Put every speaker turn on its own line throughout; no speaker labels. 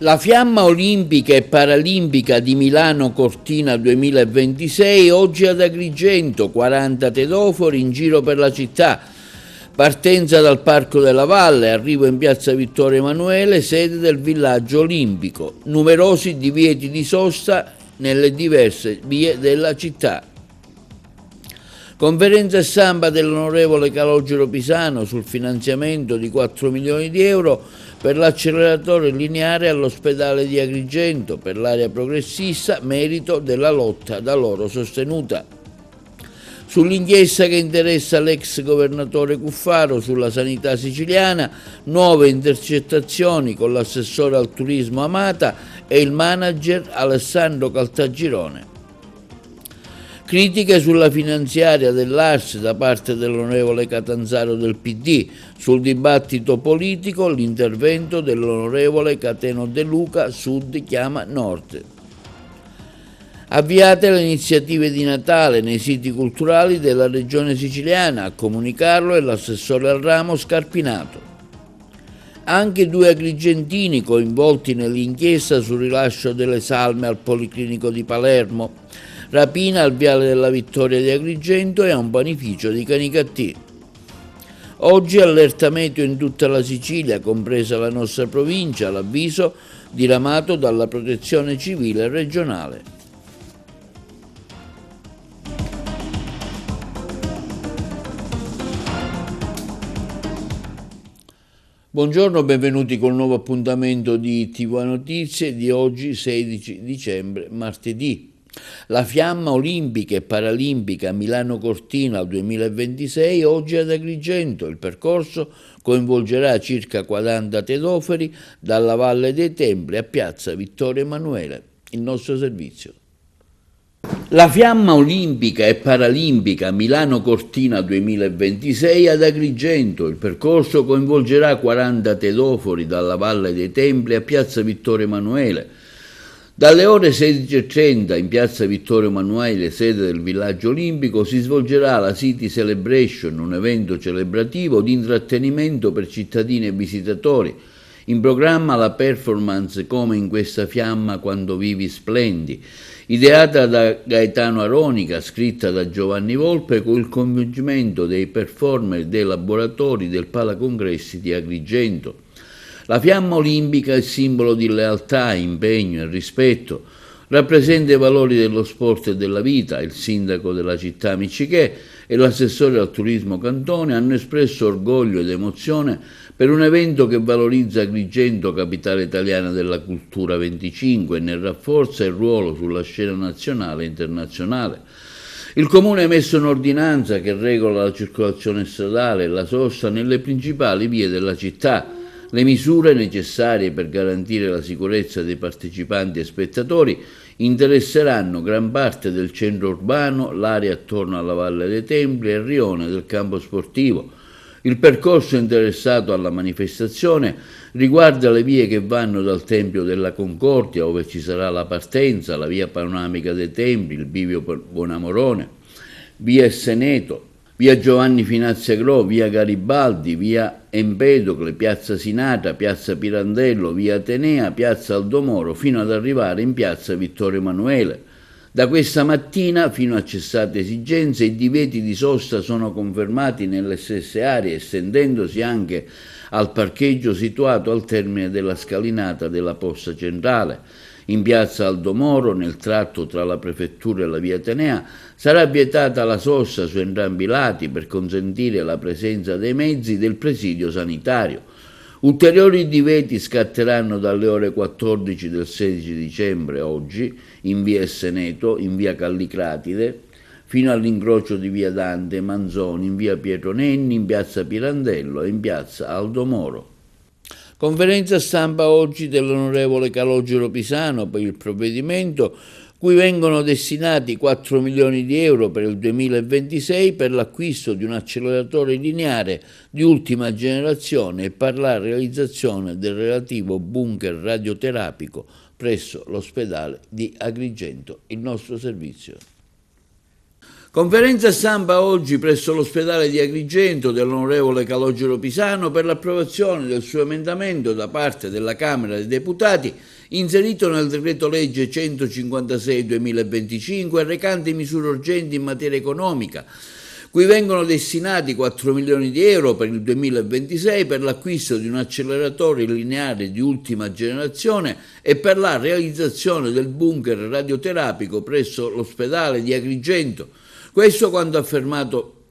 La fiamma olimpica e paralimpica di Milano Cortina 2026 oggi ad Agrigento, 40 tedofori in giro per la città. Partenza dal Parco della Valle, arrivo in piazza Vittorio Emanuele, sede del villaggio olimpico. Numerosi divieti di sosta nelle diverse vie della città. Conferenza stampa dell'onorevole Calogero Pisano sul finanziamento di 4 milioni di euro per l'acceleratore lineare all'ospedale di Agrigento per l'area progressista, merito della lotta da loro sostenuta. Sull'inchiesta che interessa l'ex governatore Cuffaro sulla sanità siciliana, nuove intercettazioni con l'assessore al turismo Amata e il manager Alessandro Caltagirone. Critiche sulla finanziaria dell'Ars da parte dell'onorevole Catanzaro del PD. Sul dibattito politico l'intervento dell'onorevole Cateno De Luca, Sud chiama Nord. Avviate le iniziative di Natale nei siti culturali della regione siciliana, a comunicarlo è l'assessore al ramo Scarpinato. Anche 2 agrigentini coinvolti nell'inchiesta sul rilascio delle salme al Policlinico di Palermo. Rapina al Viale della Vittoria di Agrigento e a un panificio di Canicattì. Oggi allerta meteo in tutta la Sicilia, compresa la nostra provincia, l'avviso diramato dalla Protezione Civile regionale. Buongiorno, benvenuti col nuovo appuntamento di TV Notizie di oggi 16 dicembre, martedì. La fiamma olimpica e paralimpica Milano Cortina 2026 oggi ad Agrigento. Il percorso coinvolgerà circa 40 tedoferi dalla Valle dei Templi a piazza Vittorio Emanuele. Il nostro servizio. La fiamma olimpica e paralimpica Milano Cortina 2026 ad Agrigento. Il percorso coinvolgerà 40 tedofori dalla Valle dei Templi a piazza Vittorio Emanuele. Dalle ore 16:30 in piazza Vittorio Emanuele, sede del villaggio olimpico, si svolgerà la City Celebration, un evento celebrativo di intrattenimento per cittadini e visitatori. In programma la performance Come in questa fiamma quando vivi splendi, ideata da Gaetano Aronica, scritta da Giovanni Volpe, con il coinvolgimento dei performer dei laboratori del Palacongressi di Agrigento. La fiamma olimpica è simbolo di lealtà, impegno e rispetto, rappresenta i valori dello sport e della vita. Il sindaco della città Miccichè e l'assessore al turismo Cantone hanno espresso orgoglio ed emozione per un evento che valorizza Agrigento, capitale italiana della cultura 25, e ne rafforza il ruolo sulla scena nazionale e internazionale. Il Comune ha emesso un'ordinanza che regola la circolazione stradale e la sosta nelle principali vie della città. Le misure necessarie per garantire la sicurezza dei partecipanti e spettatori interesseranno gran parte del centro urbano, l'area attorno alla Valle dei Templi e il rione del campo sportivo. Il percorso interessato alla manifestazione riguarda le vie che vanno dal Tempio della Concordia, dove ci sarà la partenza, la via panoramica dei Templi, il bivio Bonamorone, via Seneto, via Giovanni Finazzi Agro, via Garibaldi, via Empedocle, piazza Sinatra, piazza Pirandello, via Atenea, piazza Aldomoro, fino ad arrivare in piazza Vittorio Emanuele. Da questa mattina, fino a cessate esigenze, i divieti di sosta sono confermati nelle stesse aree, estendendosi anche al parcheggio situato al termine della scalinata della posta centrale. In piazza Aldomoro, nel tratto tra la prefettura e la via Atenea, sarà vietata la sosta su entrambi i lati per consentire la presenza dei mezzi del presidio sanitario. Ulteriori divieti scatteranno dalle ore 14 del 16 dicembre, oggi, in via Seneto, in via Callicratide, fino all'incrocio di via Dante Manzoni, in via Pietro Nenni, in piazza Pirandello e in piazza Aldomoro. Conferenza stampa oggi dell'onorevole Calogero Pisano per il provvedimento cui vengono destinati 4 milioni di euro per il 2026 per l'acquisto di un acceleratore lineare di ultima generazione e per la realizzazione del relativo bunker radioterapico presso l'ospedale di Agrigento. Il nostro servizio. Conferenza stampa oggi presso l'ospedale di Agrigento dell'onorevole Calogero Pisano per l'approvazione del suo emendamento da parte della Camera dei Deputati inserito nel decreto legge 156/2025 recante misure urgenti in materia economica, cui vengono destinati 4 milioni di euro per il 2026 per l'acquisto di un acceleratore lineare di ultima generazione e per la realizzazione del bunker radioterapico presso l'ospedale di Agrigento. Questo quanto affermato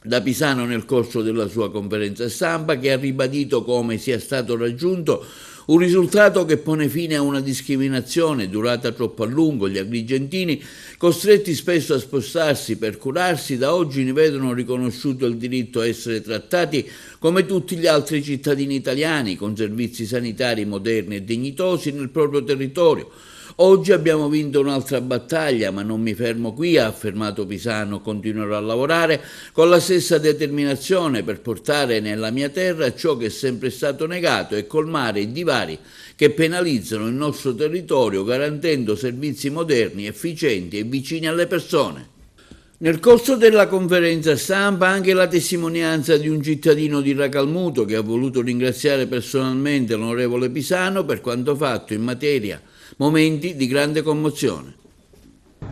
da Pisano nel corso della sua conferenza stampa, che ha ribadito come sia stato raggiunto un risultato che pone fine a una discriminazione durata troppo a lungo. Gli agrigentini, costretti spesso a spostarsi per curarsi, da oggi ne vedono riconosciuto il diritto a essere trattati come tutti gli altri cittadini italiani, con servizi sanitari moderni e dignitosi nel proprio territorio. Oggi abbiamo vinto un'altra battaglia, ma non mi fermo qui, ha affermato Pisano. Continuerò a lavorare con la stessa determinazione per portare nella mia terra ciò che è sempre stato negato e colmare i divari che penalizzano il nostro territorio, garantendo servizi moderni, efficienti e vicini alle persone. Nel corso della conferenza stampa anche la testimonianza di un cittadino di Racalmuto che ha voluto ringraziare personalmente l'onorevole Pisano per quanto fatto in materia, momenti di grande commozione.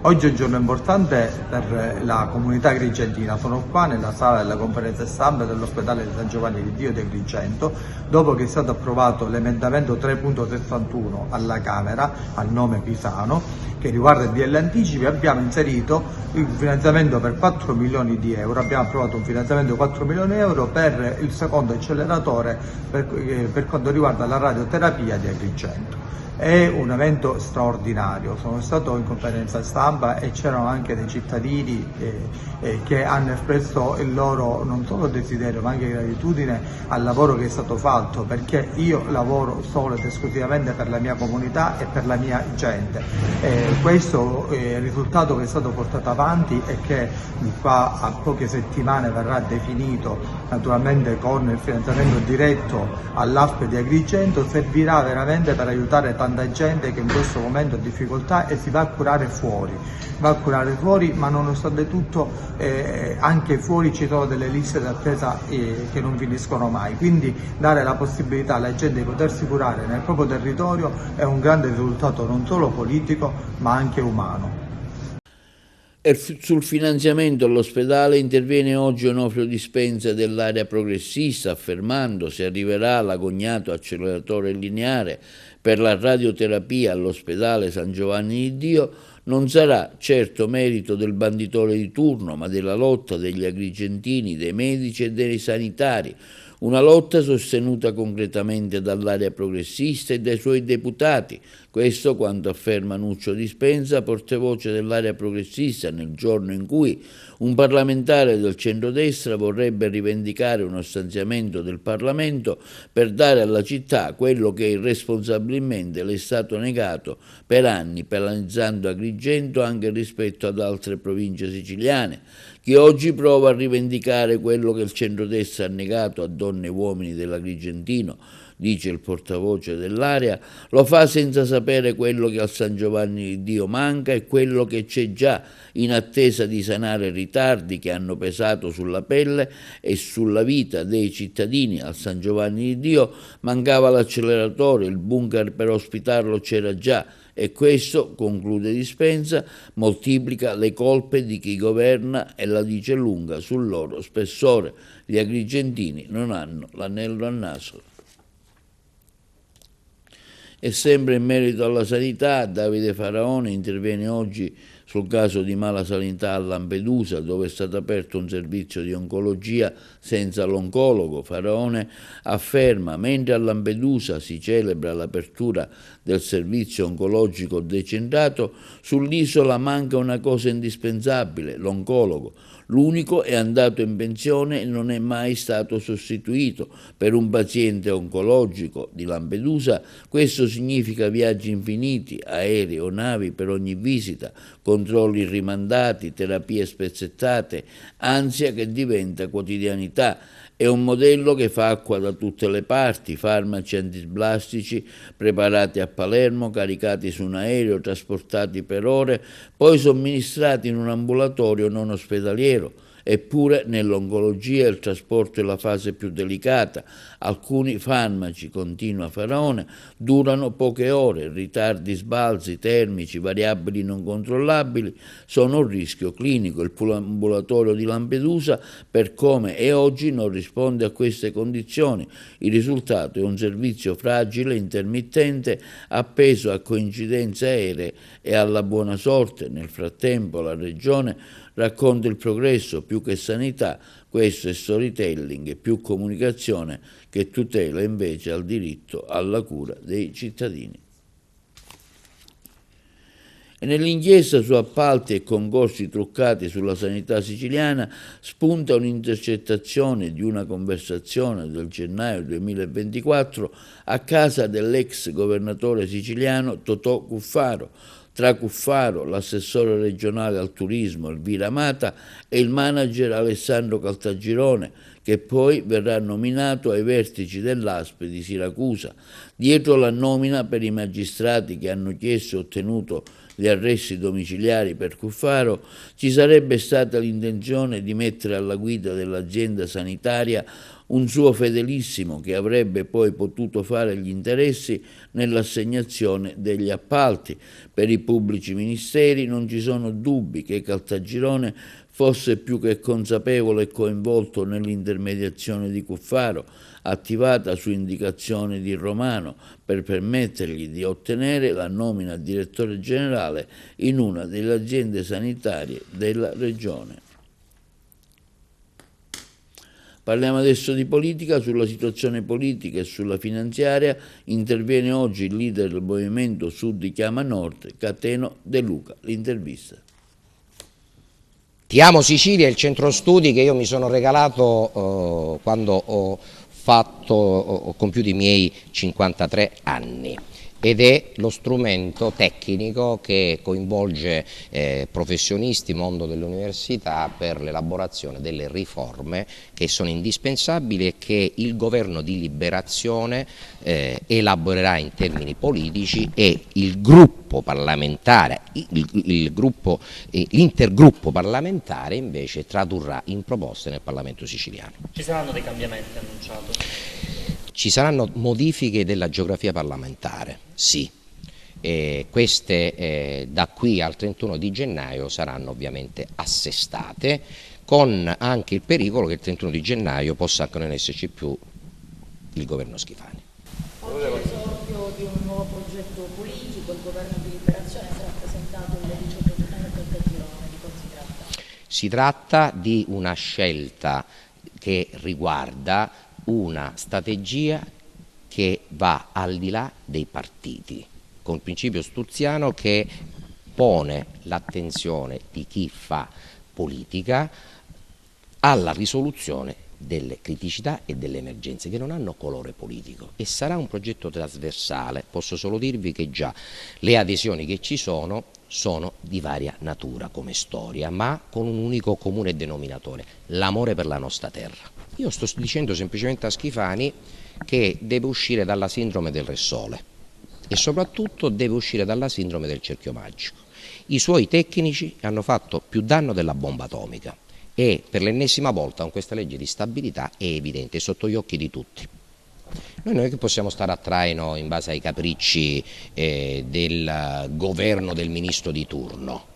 Oggi è un giorno importante per la comunità agrigentina. Sono qua nella sala della conferenza stampa dell'ospedale di San Giovanni di Dio di Agrigento, dopo che è stato approvato l'emendamento 3.61 alla Camera, al nome Pisano, che riguarda il DL Anticipi. Abbiamo inserito il finanziamento per 4 milioni di euro, abbiamo approvato un finanziamento di 4 milioni di euro per il secondo acceleratore per quanto riguarda la radioterapia di Agrigento. È un evento straordinario. Sono stato in conferenza stampa e c'erano anche dei cittadini che hanno espresso il loro non solo desiderio ma anche gratitudine al lavoro che è stato fatto, perché io lavoro solo ed esclusivamente per la mia comunità e per la mia gente. Questo è il risultato che è stato portato avanti e che di qua a poche settimane verrà definito, naturalmente con il finanziamento diretto all'ASP di Agrigento, servirà veramente per aiutare tanta gente che in questo momento ha difficoltà e si va a curare fuori, ma nonostante tutto anche fuori ci sono delle liste d'attesa che non finiscono mai, quindi dare la possibilità alla gente di potersi curare nel proprio territorio è un grande risultato non solo politico ma anche umano.
E sul finanziamento all'ospedale interviene oggi Onofrio Dispenza dell'area progressista, affermando: se arriverà l'agognato acceleratore lineare per la radioterapia all'ospedale San Giovanni di Dio, non sarà certo merito del banditore di turno, ma della lotta degli agrigentini, dei medici e dei sanitari. Una lotta sostenuta concretamente dall'area progressista e dai suoi deputati. Questo quanto afferma Nuccio Dispenza, portavoce dell'area progressista, nel giorno in cui un parlamentare del centrodestra vorrebbe rivendicare uno stanziamento del Parlamento per dare alla città quello che irresponsabilmente le è stato negato per anni, penalizzando Agrigento anche rispetto ad altre province siciliane. Chi oggi prova a rivendicare quello che il centrodestra ha negato a donne e uomini dell'Agrigentino, dice il portavoce dell'area, lo fa senza sapere quello che al San Giovanni di Dio manca e quello che c'è già, in attesa di sanare ritardi che hanno pesato sulla pelle e sulla vita dei cittadini. Al San Giovanni di Dio mancava l'acceleratore, il bunker per ospitarlo c'era già, e questo, conclude Dispenza, moltiplica le colpe di chi governa e la dice lunga sul loro spessore. Gli agrigentini non hanno l'anello al naso. E sempre in merito alla sanità, Davide Faraone interviene oggi sul caso di mala sanità a Lampedusa, dove è stato aperto un servizio di oncologia senza l'oncologo. Faraone afferma: mentre a Lampedusa si celebra l'apertura del servizio oncologico decentrato, sull'isola manca una cosa indispensabile, l'oncologo. L'unico è andato in pensione e non è mai stato sostituito. Per un paziente oncologico di Lampedusa questo significa viaggi infiniti, aerei o navi per ogni visita, con controlli rimandati, terapie spezzettate, ansia che diventa quotidianità. È un modello che fa acqua da tutte le parti, farmaci antisblastici preparati a Palermo, caricati su un aereo, trasportati per ore, poi somministrati in un ambulatorio non ospedaliero. Eppure nell'oncologia il trasporto è la fase più delicata. Alcuni farmaci, continua Faraone, durano poche ore, ritardi, sbalzi termici, variabili non controllabili sono un rischio clinico. Il ambulatorio di Lampedusa, per come è oggi, non risponde a queste condizioni. Il risultato è un servizio fragile, intermittente, appeso a coincidenze aeree e alla buona sorte. Nel frattempo la Regione racconta il progresso, più che sanità, questo è storytelling e più comunicazione che tutela invece al diritto alla cura dei cittadini. E nell'inchiesta su appalti e concorsi truccati sulla sanità siciliana spunta un'intercettazione di una conversazione del gennaio 2024 a casa dell'ex governatore siciliano Totò Cuffaro, tra Cuffaro, l'assessore regionale al turismo Elvira Amata e il manager Alessandro Caltagirone, che poi verrà nominato ai vertici dell'ASP di Siracusa. Dietro la nomina per i magistrati che hanno chiesto e ottenuto gli arresti domiciliari per Cuffaro ci sarebbe stata l'intenzione di mettere alla guida dell'azienda sanitaria un suo fedelissimo che avrebbe poi potuto fare gli interessi nell'assegnazione degli appalti. Per i pubblici ministeri non ci sono dubbi che Caltagirone fosse più che consapevole e coinvolto nell'intermediazione di Cuffaro, attivata su indicazione di Romano per permettergli di ottenere la nomina a direttore generale in una delle aziende sanitarie della regione. Parliamo adesso di politica. Sulla situazione politica e sulla finanziaria interviene oggi il leader del movimento Sud chiama Nord, Cateno De Luca. L'intervista.
Ti amo Sicilia è il centro studi che io mi sono regalato quando ho compiuto i miei 53 anni. Ed è lo strumento tecnico che coinvolge professionisti, mondo dell'università per l'elaborazione delle riforme che sono indispensabili e che il governo di liberazione elaborerà in termini politici e il gruppo parlamentare, l'intergruppo parlamentare invece tradurrà in proposte nel Parlamento siciliano.
Ci saranno dei cambiamenti annunciati?
Ci saranno modifiche della geografia parlamentare, sì. Queste da qui al 31 di gennaio saranno ovviamente assestate, con anche il pericolo che il 31 di gennaio possa anche non esserci più il governo Schifani.
Oggi è l'esordio di un nuovo progetto politico, il governo di liberazione sarà presentato il 18 gennaio a Caltagirone. Di cosa si tratta?
Si tratta di una scelta che riguarda una strategia che va al di là dei partiti, con il principio sturziano che pone l'attenzione di chi fa politica alla risoluzione delle criticità e delle emergenze che non hanno colore politico, e sarà un progetto trasversale. Posso solo dirvi che già le adesioni che ci sono di varia natura come storia, ma con un unico comune denominatore: l'amore per la nostra terra. Io sto dicendo semplicemente a Schifani che deve uscire dalla sindrome del Re Sole e soprattutto deve uscire dalla sindrome del cerchio magico. I suoi tecnici hanno fatto più danno della bomba atomica e per l'ennesima volta con questa legge di stabilità è evidente, è sotto gli occhi di tutti. Noi non è che possiamo stare a traino in base ai capricci del governo del ministro di turno,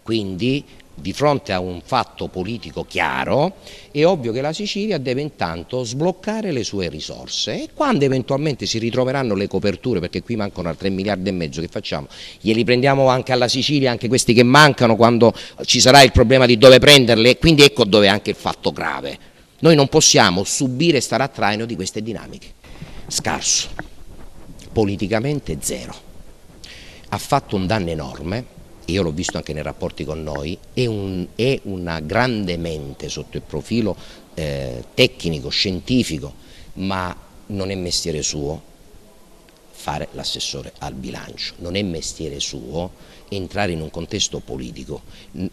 quindi di fronte a un fatto politico chiaro è ovvio che la Sicilia deve intanto sbloccare le sue risorse, e quando eventualmente si ritroveranno le coperture, perché qui mancano 3 miliardi e mezzo, che facciamo? Glieli prendiamo anche alla Sicilia, anche questi che mancano, quando ci sarà il problema di dove prenderle? Quindi ecco dove è anche il fatto grave. Noi non possiamo subire e stare a traino di queste dinamiche. Scarso, politicamente zero, ha fatto un danno enorme. Io l'ho visto anche nei rapporti con noi, è una grande mente sotto il profilo tecnico, scientifico, ma non è mestiere suo fare l'assessore al bilancio, non è mestiere suo entrare in un contesto politico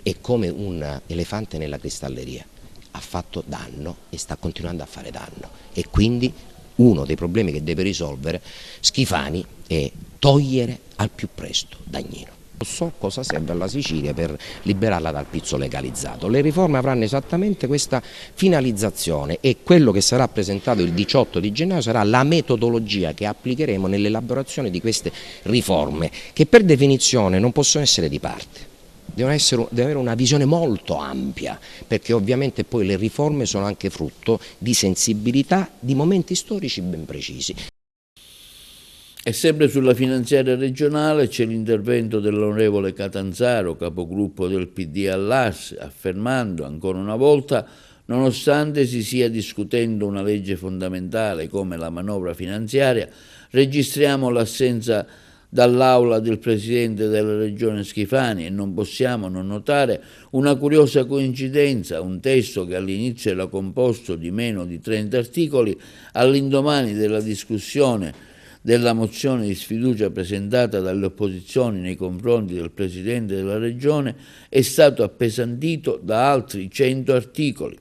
è come un elefante nella cristalleria, ha fatto danno e sta continuando a fare danno, e quindi uno dei problemi che deve risolvere Schifani è togliere al più presto Dagnino. So cosa serve alla Sicilia per liberarla dal pizzo legalizzato. Le riforme avranno esattamente questa finalizzazione, e quello che sarà presentato il 18 di gennaio sarà la metodologia che applicheremo nell'elaborazione di queste riforme, che per definizione non possono essere di parte. Deve avere una visione molto ampia, perché ovviamente poi le riforme sono anche frutto di sensibilità, di momenti storici ben precisi.
E sempre sulla finanziaria regionale c'è l'intervento dell'onorevole Catanzaro, capogruppo del PD all'AS, affermando ancora una volta: nonostante si stia discutendo una legge fondamentale come la manovra finanziaria, registriamo l'assenza dall'aula del Presidente della Regione Schifani e non possiamo non notare una curiosa coincidenza: un testo che all'inizio era composto di meno di 30 articoli, all'indomani della discussione della mozione di sfiducia presentata dalle opposizioni nei confronti del Presidente della Regione, è stato appesantito da altri 100 articoli.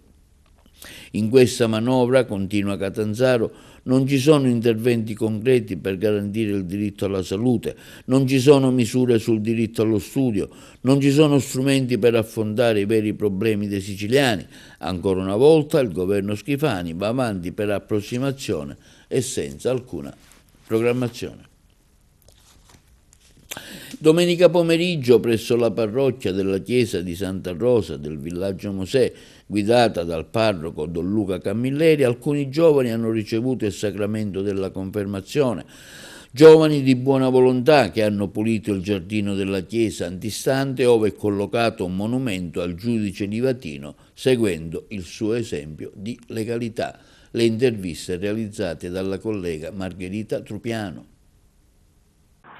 In questa manovra, continua Catanzaro, non ci sono interventi concreti per garantire il diritto alla salute, non ci sono misure sul diritto allo studio, non ci sono strumenti per affrontare i veri problemi dei siciliani. Ancora una volta il governo Schifani va avanti per approssimazione e senza alcuna programmazione. Domenica pomeriggio, presso la parrocchia della chiesa di Santa Rosa del villaggio Mosè, guidata dal parroco Don Luca Camilleri, alcuni giovani hanno ricevuto il sacramento della confermazione. Giovani di buona volontà che hanno pulito il giardino della chiesa antistante, ove è collocato un monumento al giudice Livatino, seguendo il suo esempio di legalità. Le interviste realizzate dalla collega Margherita Trupiano.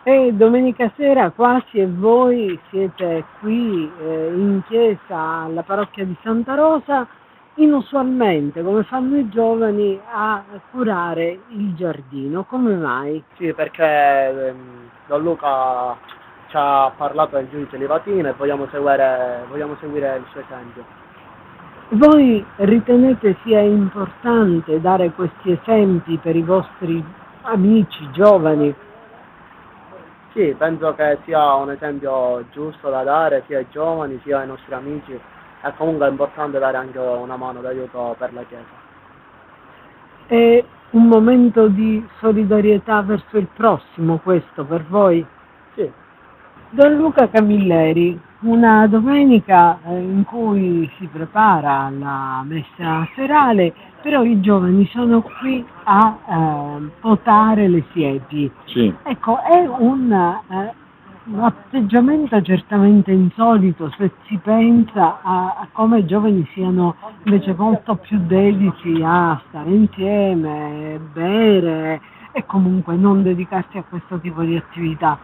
E domenica sera quasi e voi siete qui in chiesa alla parrocchia di Santa Rosa, inusualmente, come fanno i giovani, a curare il giardino. Come mai?
Sì, perché Don Luca ci ha parlato del giudice Livatino e vogliamo seguire il suo esempio.
Voi ritenete sia importante dare questi esempi per i vostri amici giovani?
Sì, penso che sia un esempio giusto da dare sia ai giovani sia ai nostri amici, e comunque è importante dare anche una mano d'aiuto per la Chiesa.
È un momento di solidarietà verso il prossimo questo per voi?
Sì.
Don Luca Camilleri, una domenica in cui si prepara la messa serale, però i giovani sono qui a potare le siepi.
Sì.
Ecco, è un atteggiamento certamente insolito se si pensa a come i giovani siano invece molto più dediti a stare insieme, bere e comunque non dedicarsi a questo tipo di attività.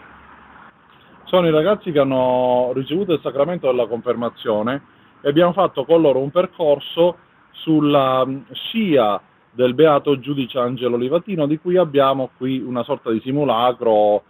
Sono i ragazzi che hanno ricevuto il sacramento della confermazione e abbiamo fatto con loro un percorso sulla scia del beato giudice Angelo Livatino, di cui abbiamo qui una sorta di simulacro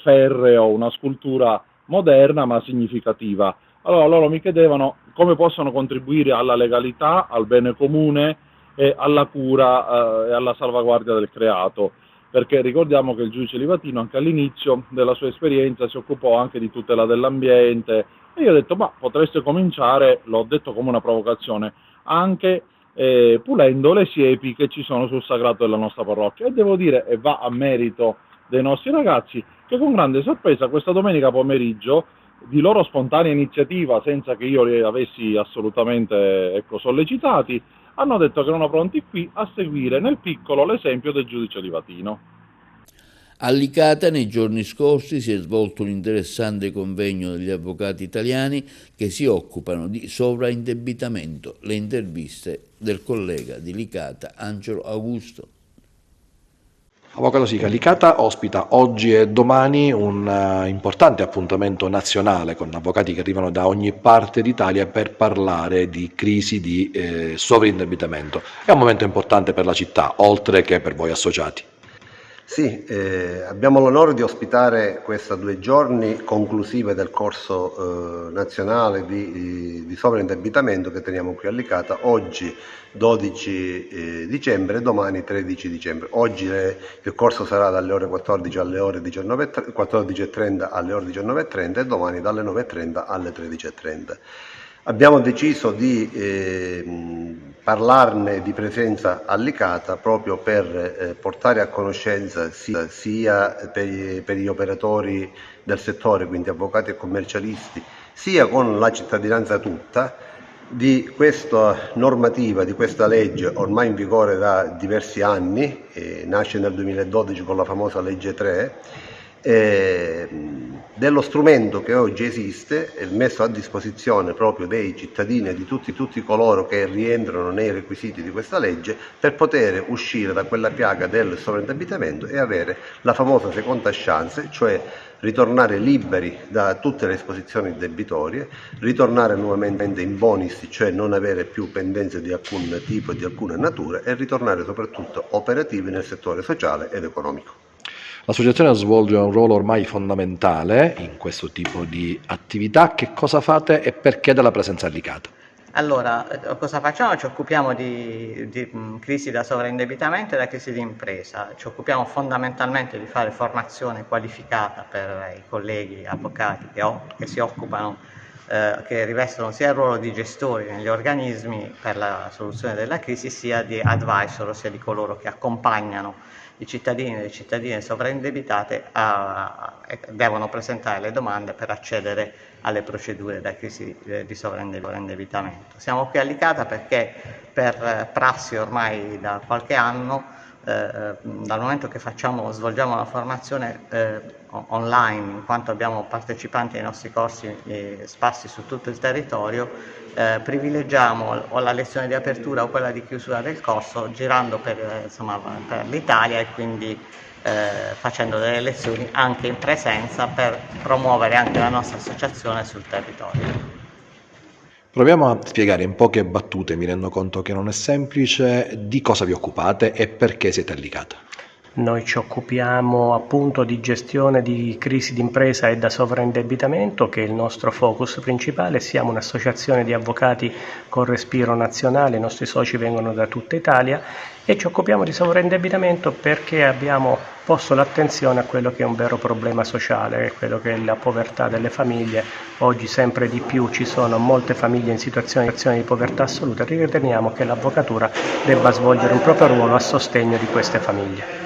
ferreo, una scultura moderna ma significativa. Allora loro mi chiedevano come possono contribuire alla legalità, al bene comune e alla cura e alla salvaguardia del creato, perché ricordiamo che il giudice Livatino anche all'inizio della sua esperienza si occupò anche di tutela dell'ambiente, e io ho detto ma potreste cominciare, l'ho detto come una provocazione, anche pulendo le siepi che ci sono sul sagrato della nostra parrocchia, e devo dire, e va a merito dei nostri ragazzi, che con grande sorpresa questa domenica pomeriggio, di loro spontanea iniziativa, senza che io li avessi assolutamente sollecitati, hanno detto che erano pronti qui a seguire nel piccolo l'esempio del giudice Livatino.
A Licata nei giorni scorsi si è svolto un interessante convegno degli avvocati italiani che si occupano di sovraindebitamento. Le interviste del collega di Licata Angelo Augusto.
Avvocato Sica, Licata ospita oggi e domani un importante appuntamento nazionale con avvocati che arrivano da ogni parte d'Italia per parlare di crisi di sovraindebitamento. È un momento importante per la città, oltre che per voi associati.
Sì, abbiamo l'onore di ospitare questa 2 giorni conclusive del corso nazionale di sovraindebitamento che teniamo qui a Licata, oggi 12 dicembre e domani 13 dicembre. Oggi il corso sarà dalle ore 14 alle ore 14.30 alle ore 19.30 e domani dalle 9.30 alle 13.30. Abbiamo deciso di parlarne di presenza a Licata proprio per portare a conoscenza sia per gli operatori del settore, quindi avvocati e commercialisti, sia con la cittadinanza tutta, di questa normativa, di questa legge ormai in vigore da diversi anni, nasce nel 2012 con la famosa legge 3, dello strumento che oggi esiste e messo a disposizione proprio dei cittadini e di tutti coloro che rientrano nei requisiti di questa legge per poter uscire da quella piaga del sovraindebitamento e avere la famosa seconda chance, cioè ritornare liberi da tutte le esposizioni debitorie, ritornare nuovamente in bonis, cioè non avere più pendenze di alcun tipo e di alcuna natura, e ritornare soprattutto operativi nel settore sociale ed economico.
L'associazione svolge un ruolo ormai fondamentale in questo tipo di attività. Che cosa fate e perché della presenza a Licata?
Allora, cosa facciamo? Ci occupiamo di crisi da sovraindebitamento e da crisi di impresa. Ci occupiamo fondamentalmente di fare formazione qualificata per i colleghi avvocati che si occupano, che rivestono sia il ruolo di gestori negli organismi per la soluzione della crisi, sia di advisor, ossia di coloro che accompagnano i cittadini e le cittadine sovraindebitate devono presentare le domande per accedere alle procedure da crisi di sovraindebitamento. Siamo qui a Licata perché per prassi ormai da qualche anno, dal momento che svolgiamo la formazione online, in quanto abbiamo partecipanti ai nostri corsi sparsi su tutto il territorio, privilegiamo o la lezione di apertura o quella di chiusura del corso girando per l'Italia e quindi facendo delle lezioni anche in presenza per promuovere anche la nostra associazione sul territorio.
Proviamo a spiegare in poche battute, mi rendo conto che non è semplice, di cosa vi occupate e perché siete a Licata.
Noi ci occupiamo appunto di gestione di crisi d'impresa e da sovraindebitamento, che è il nostro focus principale. Siamo un'associazione di avvocati con respiro nazionale, i nostri soci vengono da tutta Italia e ci occupiamo di sovraindebitamento perché abbiamo posto l'attenzione a quello che è un vero problema sociale, quello che è la povertà delle famiglie. Oggi sempre di più ci sono molte famiglie in situazioni di povertà assoluta e riteniamo che l'avvocatura debba svolgere un proprio ruolo a sostegno di queste famiglie.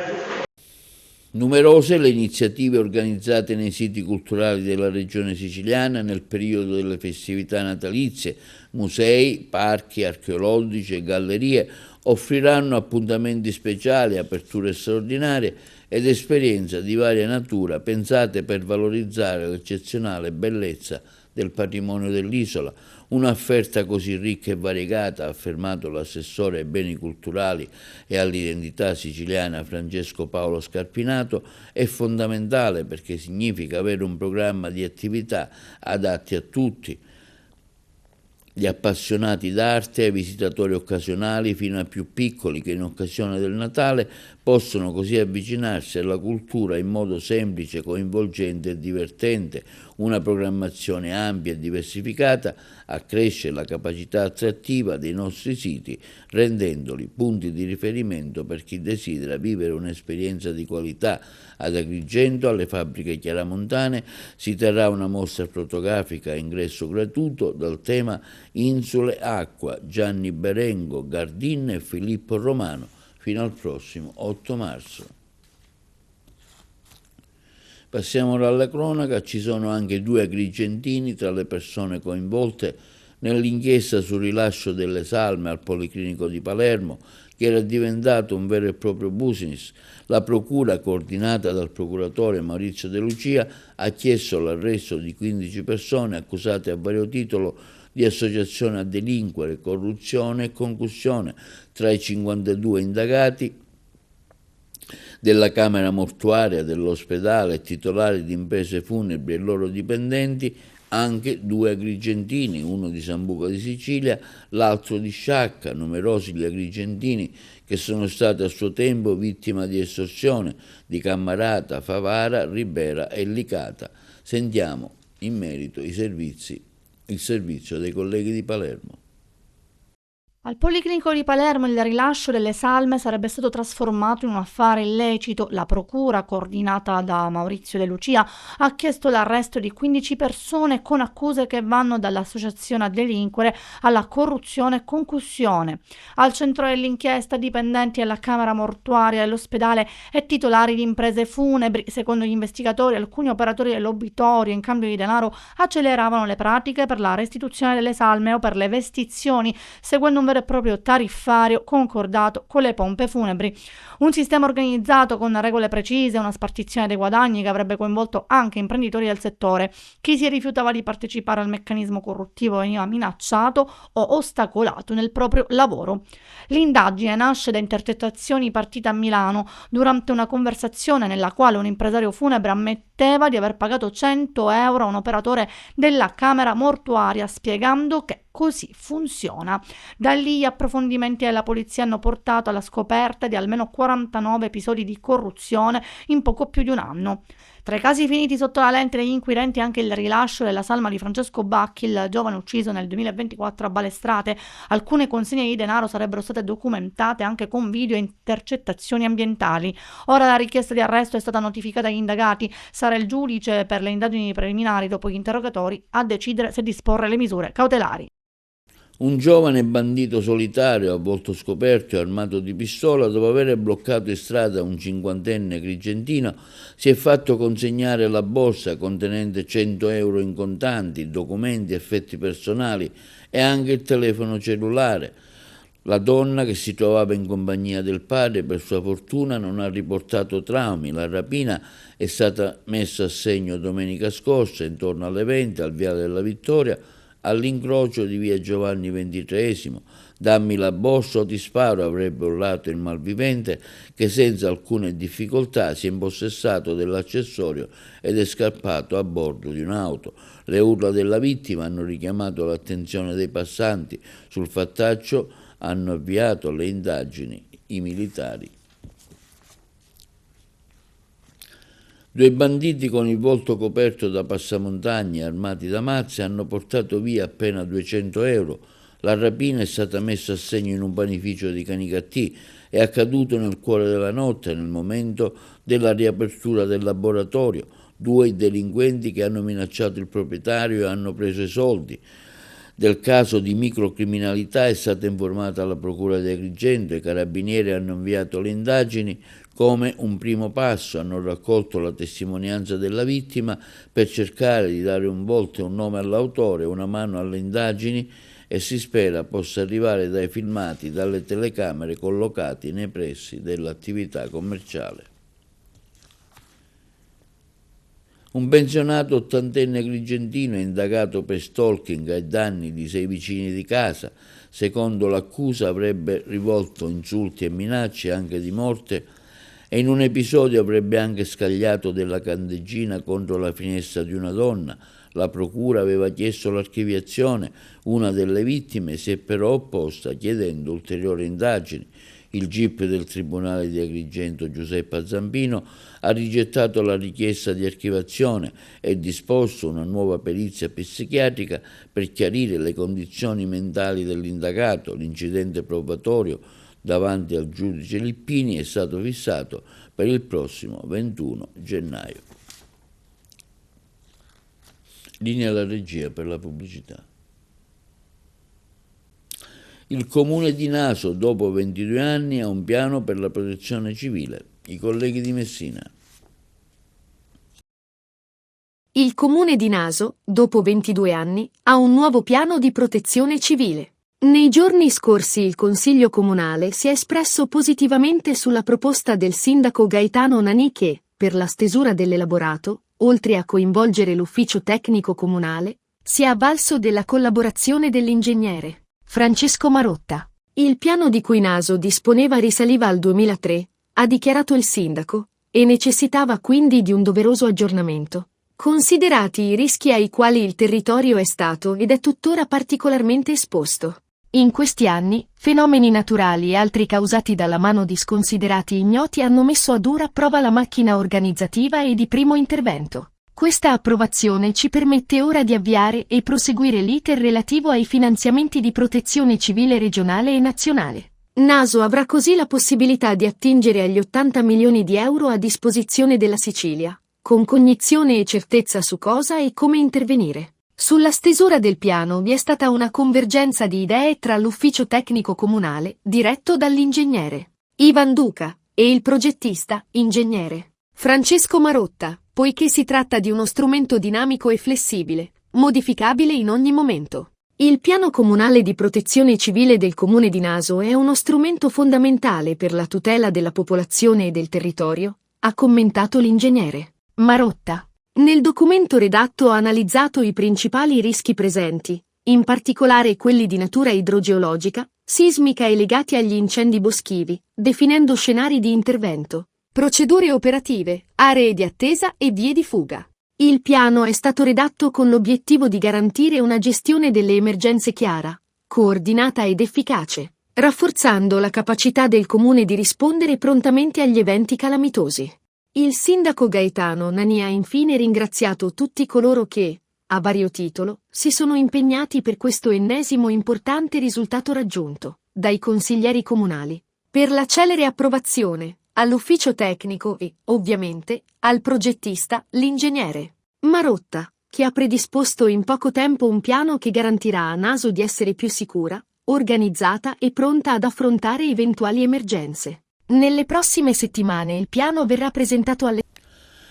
Numerose le iniziative organizzate nei siti culturali della regione siciliana nel periodo delle festività natalizie. Musei, parchi archeologici e gallerie offriranno appuntamenti speciali, aperture straordinarie ed esperienze di varia natura pensate per valorizzare l'eccezionale bellezza del patrimonio dell'isola. Un'offerta così ricca e variegata, ha affermato l'assessore ai beni culturali e all'identità siciliana Francesco Paolo Scarpinato, è fondamentale perché significa avere un programma di attività adatti a tutti, gli appassionati d'arte ai visitatori occasionali fino ai più piccoli che in occasione del Natale possono così avvicinarsi alla cultura in modo semplice, coinvolgente e divertente. Una programmazione ampia e diversificata accresce la capacità attrattiva dei nostri siti, rendendoli punti di riferimento per chi desidera vivere un'esperienza di qualità. Ad Agrigento, alle fabbriche chiaramontane, si terrà una mostra fotografica a ingresso gratuito dal tema Insule Acqua, Gianni Berengo, Gardin e Filippo Romano, fino al prossimo 8 marzo. Passiamo ora alla cronaca. Ci sono anche 2 agrigentini tra le persone coinvolte nell'inchiesta sul rilascio delle salme al Policlinico di Palermo, che era diventato un vero e proprio business. La procura, coordinata dal procuratore Maurizio De Lucia, ha chiesto l'arresto di 15 persone accusate a vario titolo di associazione a delinquere, corruzione e concussione. Tra i 52 indagati della Camera Mortuaria dell'ospedale e titolari di imprese funebri e loro dipendenti anche 2 agrigentini, uno di Sambuca di Sicilia, l'altro di Sciacca, numerosi gli agrigentini che sono stati a suo tempo vittima di estorsione di Cammarata, Favara, Ribera e Licata. Sentiamo in merito il servizio dei colleghi di Palermo.
Al Policlinico di Palermo il rilascio delle salme sarebbe stato trasformato in un affare illecito. La procura, coordinata da Maurizio De Lucia, ha chiesto l'arresto di 15 persone con accuse che vanno dall'associazione a delinquere alla corruzione e concussione. Al centro dell'inchiesta dipendenti della Camera Mortuaria dell'ospedale e titolari di imprese funebri. Secondo gli investigatori, alcuni operatori dell'obitorio in cambio di denaro acceleravano le pratiche per la restituzione delle salme o per le vestizioni, seguendo un vero e proprio tariffario concordato con le pompe funebri. Un sistema organizzato con regole precise e una spartizione dei guadagni che avrebbe coinvolto anche imprenditori del settore. Chi si rifiutava di partecipare al meccanismo corruttivo veniva minacciato o ostacolato nel proprio lavoro. L'indagine nasce da intercettazioni partite a Milano durante una conversazione nella quale un impresario funebre ammetteva di aver pagato 100 euro a un operatore della Camera Mortuaria, spiegando che così funziona. Da lì gli approfondimenti della polizia hanno portato alla scoperta di almeno 49 episodi di corruzione in poco più di un anno. Tra i casi finiti sotto la lente degli inquirenti anche il rilascio della salma di Francesco Bacchi, il giovane ucciso nel 2024 a Balestrate. Alcune consegne di denaro sarebbero state documentate anche con video e intercettazioni ambientali. Ora la richiesta di arresto è stata notificata agli indagati. Sarà il giudice per le indagini preliminari, dopo gli interrogatori, a decidere se disporre le misure cautelari.
Un giovane bandito solitario, a volto scoperto e armato di pistola, dopo aver bloccato in strada un 50enne agrigentino, si è fatto consegnare la borsa contenente 100 euro in contanti, documenti, effetti personali e anche il telefono cellulare. La donna, che si trovava in compagnia del padre, per sua fortuna non ha riportato traumi. La rapina è stata messa a segno domenica scorsa, intorno alle 20, al Viale della Vittoria, all'incrocio di via Giovanni XXIII. Dammi la borsa o ti sparo, avrebbe urlato il malvivente, che senza alcune difficoltà si è impossessato dell'accessorio ed è scappato a bordo di un'auto. Le urla della vittima hanno richiamato l'attenzione dei passanti. Sul fattaccio hanno avviato le indagini i militari. 2 banditi con il volto coperto da passamontagna e armati da mazze hanno portato via appena 200 euro. La rapina è stata messa a segno in un panificio di Canicattì. È accaduto nel cuore della notte, nel momento della riapertura del laboratorio. 2 delinquenti che hanno minacciato il proprietario e hanno preso i soldi. Del caso di microcriminalità è stata informata la Procura di Agrigento. I carabinieri hanno avviato le indagini. Come un primo passo hanno raccolto la testimonianza della vittima per cercare di dare un volto e un nome all'autore, una mano alle indagini, e si spera possa arrivare dai filmati, dalle telecamere collocati nei pressi dell'attività commerciale. Un pensionato 80enne agrigentino è indagato per stalking ai danni di 6 vicini di casa. Secondo l'accusa avrebbe rivolto insulti e minacce anche di morte e in un episodio avrebbe anche scagliato della candeggina contro la finestra di una donna. La procura aveva chiesto l'archiviazione. Una delle vittime si è però opposta chiedendo ulteriori indagini. Il GIP del Tribunale di Agrigento Giuseppe Zampino ha rigettato la richiesta di archivazione e disposto una nuova perizia psichiatrica per chiarire le condizioni mentali dell'indagato. L'incidente probatorio davanti al giudice Lippini è stato fissato per il prossimo 21 gennaio. Linea alla regia per la pubblicità. Il Comune di Naso, dopo 22 anni, ha un piano per la protezione civile. I colleghi di Messina.
Il Comune di Naso, dopo 22 anni, ha un nuovo piano di protezione civile. Nei giorni scorsi il Consiglio Comunale si è espresso positivamente sulla proposta del sindaco Gaetano Nani che, per la stesura dell'elaborato, oltre a coinvolgere l'ufficio tecnico comunale, si è avvalso della collaborazione dell'ingegnere Francesco Marotta. Il piano di cui Naso disponeva risaliva al 2003, ha dichiarato il sindaco, e necessitava quindi di un doveroso aggiornamento, considerati i rischi ai quali il territorio è stato ed è tuttora particolarmente esposto. In questi anni, fenomeni naturali e altri causati dalla mano di sconsiderati ignoti hanno messo a dura prova la macchina organizzativa e di primo intervento. Questa approvazione ci permette ora di avviare e proseguire l'iter relativo ai finanziamenti di protezione civile regionale e nazionale. Naso avrà così la possibilità di attingere agli 80 milioni di euro a disposizione della Sicilia, con cognizione e certezza su cosa e come intervenire. Sulla stesura del piano vi è stata una convergenza di idee tra l'ufficio tecnico comunale, diretto dall'ingegnere Ivan Duca, e il progettista, ingegnere Francesco Marotta, poiché si tratta di uno strumento dinamico e flessibile, modificabile in ogni momento. Il piano comunale di protezione civile del comune di Naso è uno strumento fondamentale per la tutela della popolazione e del territorio, ha commentato l'ingegnere Marotta. Nel documento redatto ha analizzato i principali rischi presenti, in particolare quelli di natura idrogeologica, sismica e legati agli incendi boschivi, definendo scenari di intervento, procedure operative, aree di attesa e vie di fuga. Il piano è stato redatto con l'obiettivo di garantire una gestione delle emergenze chiara, coordinata ed efficace, rafforzando la capacità del comune di rispondere prontamente agli eventi calamitosi. Il sindaco Gaetano Nani ha infine ringraziato tutti coloro che, a vario titolo, si sono impegnati per questo ennesimo importante risultato raggiunto, dai consiglieri comunali, per la celere approvazione, all'ufficio tecnico e, ovviamente, al progettista, l'ingegnere Marotta, che ha predisposto in poco tempo un piano che garantirà a Naso di essere più sicura, organizzata e pronta ad affrontare eventuali emergenze. Nelle prossime settimane il piano verrà presentato alle...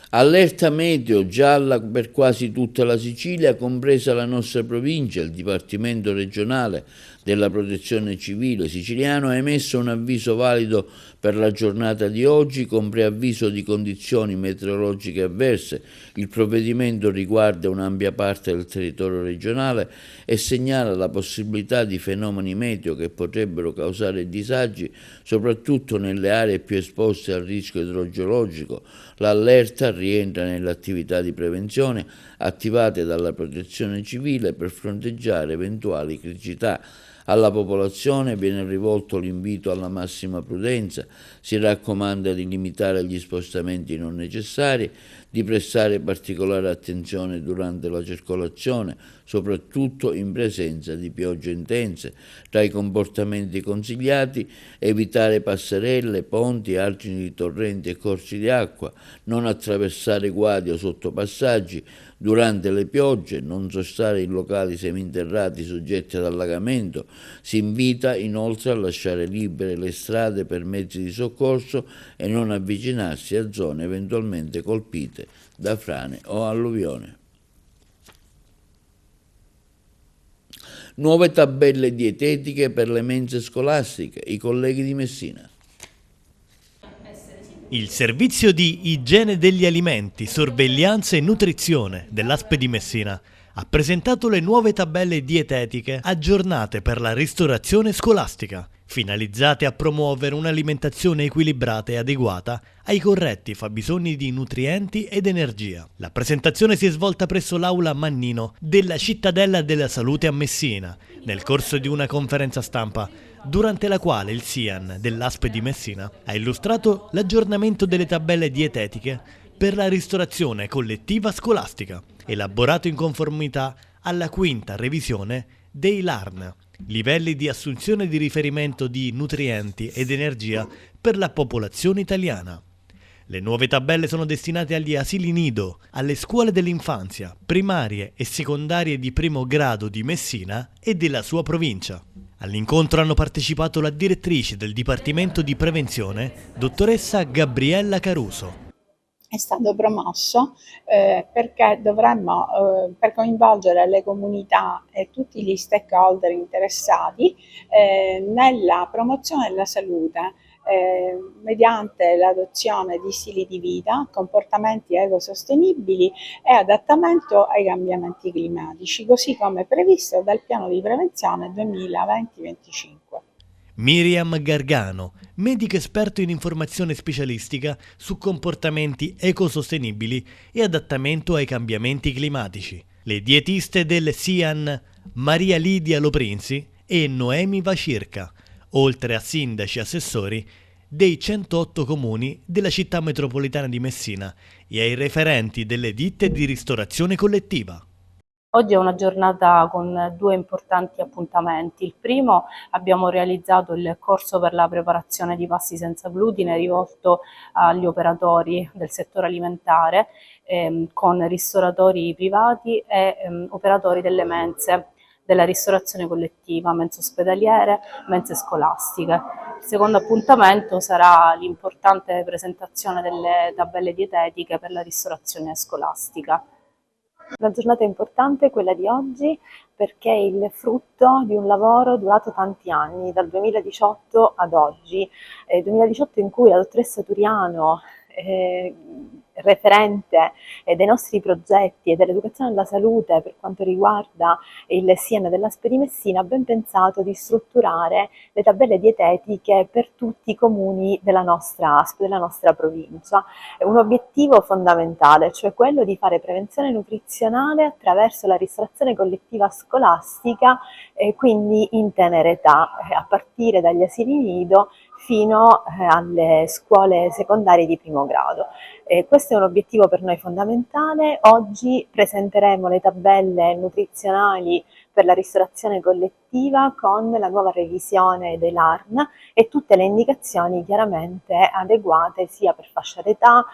Allerta meteo gialla per quasi tutta la Sicilia, compresa la nostra provincia. Il Dipartimento regionale della Protezione Civile siciliano ha emesso un avviso valido per la giornata di oggi con preavviso di condizioni meteorologiche avverse. Il provvedimento riguarda un'ampia parte del territorio regionale e segnala la possibilità di fenomeni meteo che potrebbero causare disagi soprattutto nelle aree più esposte al rischio idrogeologico. L'allerta rientra nelle attività di prevenzione attivate dalla Protezione Civile per fronteggiare eventuali criticità. Alla popolazione viene rivolto l'invito alla massima prudenza, si raccomanda di limitare gli spostamenti non necessari, di prestare particolare attenzione durante la circolazione, soprattutto in presenza di piogge intense. Tra i comportamenti consigliati, evitare passerelle, ponti, argini di torrenti e corsi di acqua, non attraversare guadi o sottopassaggi durante le piogge, non sostare in locali seminterrati soggetti ad allagamento. Si invita inoltre a lasciare libere le strade per mezzi di soccorso e non avvicinarsi a zone eventualmente colpite da frane o alluvione. Nuove tabelle dietetiche per le mense scolastiche, i colleghi di Messina.
Il servizio di igiene degli alimenti, sorveglianza e nutrizione dell'ASP di Messina ha presentato le nuove tabelle dietetiche aggiornate per la ristorazione scolastica, finalizzate a promuovere un'alimentazione equilibrata e adeguata ai corretti fabbisogni di nutrienti ed energia. La presentazione si è svolta presso l'Aula Mannino della Cittadella della Salute a Messina, nel corso di una conferenza stampa, durante la quale il SIAN dell'ASP di Messina ha illustrato l'aggiornamento delle tabelle dietetiche per la ristorazione collettiva scolastica, elaborato in conformità alla quinta revisione dei LARN, livelli di assunzione di riferimento di nutrienti ed energia per la popolazione italiana. Le nuove tabelle sono destinate agli asili nido, alle scuole dell'infanzia, primarie e secondarie di primo grado di Messina e della sua provincia. All'incontro hanno partecipato la direttrice del Dipartimento di Prevenzione, dottoressa Gabriella Caruso.
È stato promosso perché dovremmo, per coinvolgere le comunità e tutti gli stakeholder interessati nella promozione della salute mediante l'adozione di stili di vita, comportamenti ecosostenibili e adattamento ai cambiamenti climatici, così come previsto dal piano di prevenzione 2020-2025.
Miriam Gargano, medico esperto in informazione specialistica su comportamenti ecosostenibili e adattamento ai cambiamenti climatici. Le dietiste del SIAN Maria Lidia Loprinzi e Noemi Vacirca, oltre a sindaci e assessori dei 108 comuni della città metropolitana di Messina e ai referenti delle ditte di ristorazione collettiva.
Oggi è una giornata con due importanti appuntamenti. Il primo, abbiamo realizzato il corso per la preparazione di pasti senza glutine rivolto agli operatori del settore alimentare con ristoratori privati e operatori delle mense della ristorazione collettiva, mense ospedaliere, mense scolastiche. Il secondo appuntamento sarà l'importante presentazione delle tabelle dietetiche per la ristorazione scolastica. Una giornata importante quella di oggi perché è il frutto di un lavoro durato tanti anni, dal 2018 ad oggi. 2018 in cui la dottoressa Turiano, referente dei nostri progetti e dell'educazione alla salute per quanto riguarda il SIAN dell'ASP di Messina, ha ben pensato di strutturare le tabelle dietetiche per tutti i comuni della nostra ASP, della nostra provincia. È un obiettivo fondamentale, cioè quello di fare prevenzione nutrizionale attraverso la ristorazione collettiva scolastica, quindi in tenera età, a partire dagli asili nido fino alle scuole secondarie di primo grado. Questo è un obiettivo per noi fondamentale. Oggi presenteremo le tabelle nutrizionali per la ristorazione collettiva con la nuova revisione dell'ARN e tutte le indicazioni chiaramente adeguate sia per fascia d'età,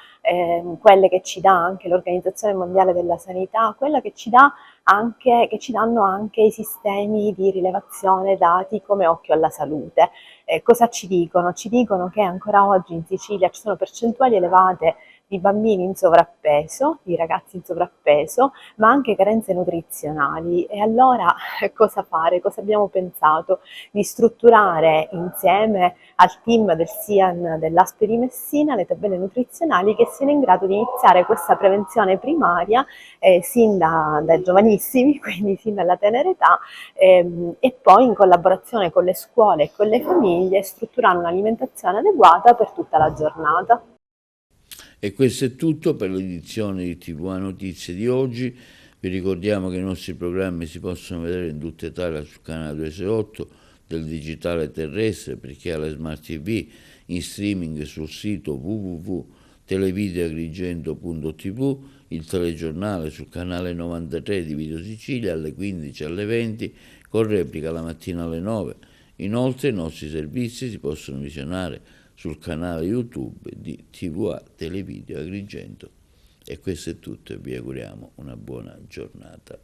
quelle che ci dà anche l'Organizzazione Mondiale della Sanità, quella che ci danno anche i sistemi di rilevazione dati come Occhio alla Salute. Cosa ci dicono? Ci dicono che ancora oggi in Sicilia ci sono percentuali elevate di bambini in sovrappeso, di ragazzi in sovrappeso, ma anche carenze nutrizionali. E allora cosa fare? Cosa abbiamo pensato? Di strutturare insieme al team del SIAN dell'ASP di Messina le tabelle nutrizionali che siano in grado di iniziare questa prevenzione primaria sin da giovanissimi, quindi sin dalla tenera età, e poi in collaborazione con le scuole e con le famiglie strutturare un'alimentazione adeguata per tutta la giornata.
E questo è tutto per l'edizione di TV Notizie di oggi. Vi ricordiamo che i nostri programmi si possono vedere in tutta Italia sul canale 268 del digitale terrestre, per chi ha la Smart TV, in streaming sul sito www.televideoagrigento.tv, il telegiornale sul canale 93 di Video Sicilia alle 15 e alle 20, con replica la mattina alle 9. Inoltre i nostri servizi si possono visionare sul canale YouTube di TVA Televideo Agrigento. E questo è tutto e vi auguriamo una buona giornata.